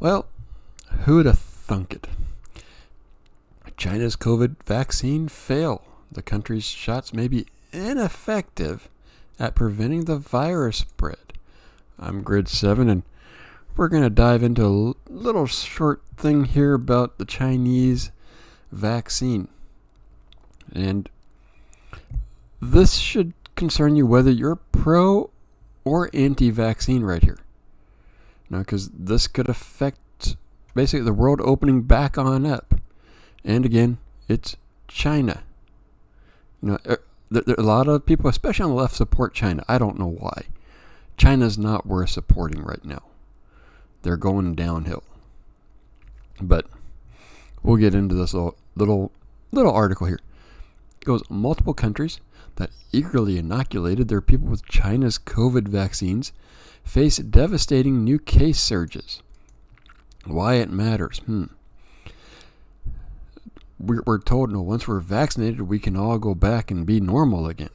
Well, who'd have thunk it? China's COVID vaccine fail. The country's shots may be ineffective at preventing the virus spread. I'm Grid 7, and we're going to dive into a little short thing here about the Chinese vaccine. And this should concern you whether you're pro or anti-vaccine right here. Now, because this could affect basically the world opening back on up. And again, it's China. There a lot of people, especially on the left, support China. I don't know why. China's not worth supporting right now. They're going downhill. But we'll get into this little article here. It goes, multiple countries that eagerly inoculated their people with China's COVID vaccines face devastating new case surges. Why it matters? We're told, no, once we're vaccinated, we can all go back and be normal again.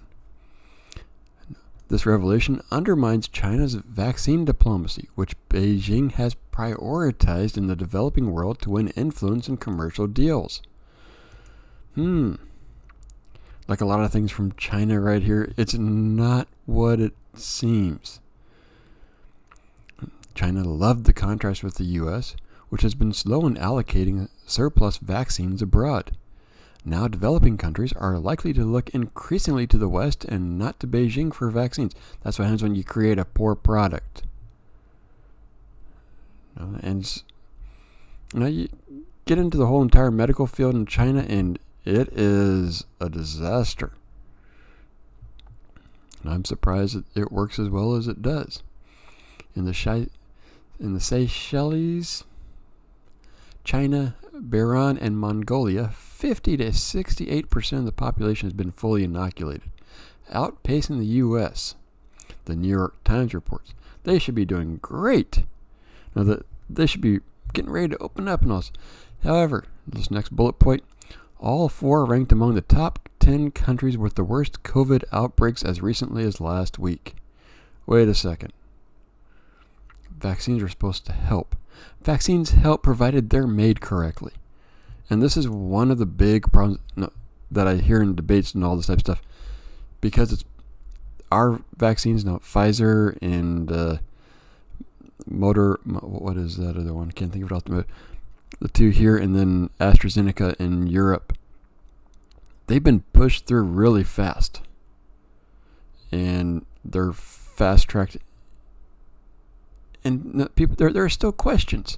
This revelation undermines China's vaccine diplomacy, which Beijing has prioritized in the developing world to win influence in commercial deals. Like a lot of things from China right here, it's not what it seems. China loved the contrast with the U.S., which has been slow in allocating surplus vaccines abroad. Now developing countries are likely to look increasingly to the West and not to Beijing for vaccines. That's what happens when you create a poor product. And you get into the whole entire medical field in China, and it is a disaster. And I'm surprised that it works as well as it does. In the Seychelles, China, Bahrain, and Mongolia, 50 to 68% of the population has been fully inoculated, outpacing the U.S. The New York Times reports they should be doing great. Now, they should be getting ready to open up and all. However, this next bullet point, all four ranked among the top 10 countries with the worst COVID outbreaks as recently as last week. Wait a second. Vaccines are supposed to help. Vaccines help provided they're made correctly. And this is one of the big problems that I hear in debates and all this type of stuff. Because it's our vaccines now, Pfizer and what is that other one? Can't think of it off the two here, and then AstraZeneca in Europe. They've been pushed through really fast. And they're fast-tracked. And people, there are still questions.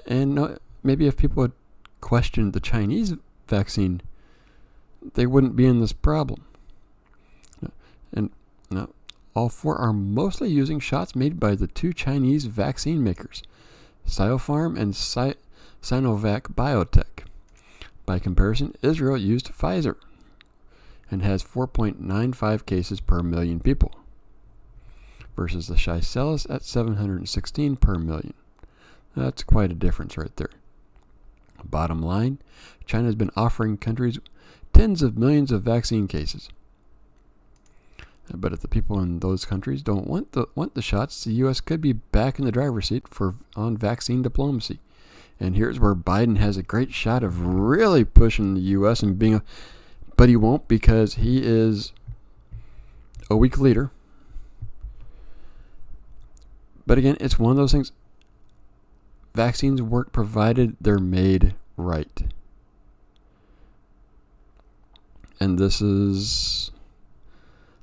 And maybe if people had questioned the Chinese vaccine, they wouldn't be in this problem. And all four are mostly using shots made by the two Chinese vaccine makers, Sinopharm and Sinovac Biotech. By comparison, Israel used Pfizer and has 4.95 cases per million people, versus the Seychelles at 716 per million. That's quite a difference right there. Bottom line, China has been offering countries tens of millions of vaccine cases. But if the people in those countries don't want the shots, the U.S. could be back in the driver's seat on vaccine diplomacy. And here's where Biden has a great shot of really pushing the U.S. and but he won't, because he is a weak leader. But again, it's one of those things. Vaccines work provided they're made right. And this is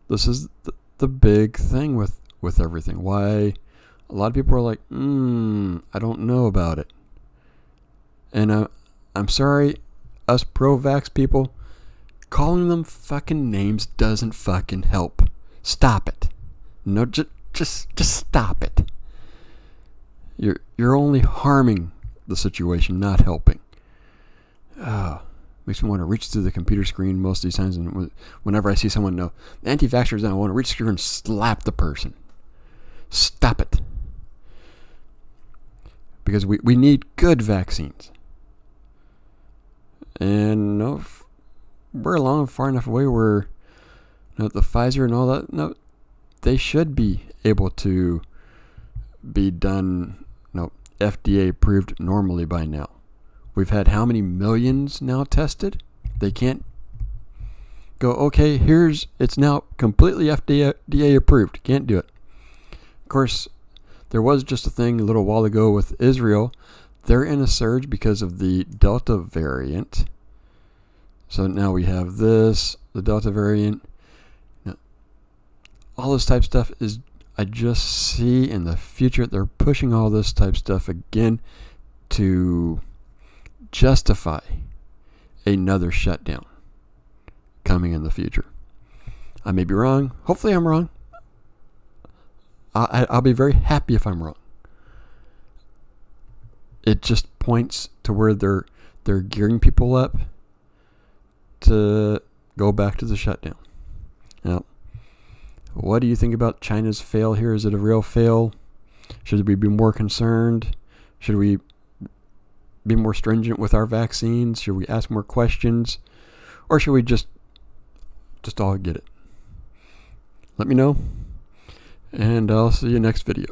the big thing with everything. Why a lot of people are like, I don't know about it. And I'm sorry, us pro-vax people, calling them fucking names doesn't fucking help. Stop it. No, just stop it. You're only harming the situation, not helping. Makes me want to reach through the computer screen most of these times, and whenever I see someone anti-vaxxers, I want to reach through and slap the person. Stop it. Because we need good vaccines. And we're along far enough away where the Pfizer and all that, they should be able to be done, FDA approved normally by now. We've had how many millions now tested? They can't go, okay, it's now completely FDA approved. Can't do it. Of course, there was just a thing a little while ago with Israel. They're in a surge because of the Delta variant. So now we have the Delta variant. Now, all this type of stuff is, I just see in the future they're pushing all this type of stuff again to justify another shutdown coming in the future. I may be wrong. Hopefully I'm wrong. I'll be very happy if I'm wrong. It just points to where they're gearing people up to go back to the shutdown. Now, what do you think about China's fail here? Is it a real fail? Should we be more concerned? Should we be more stringent with our vaccines? Should we ask more questions? Or should we just all get it? Let me know, and I'll see you next video.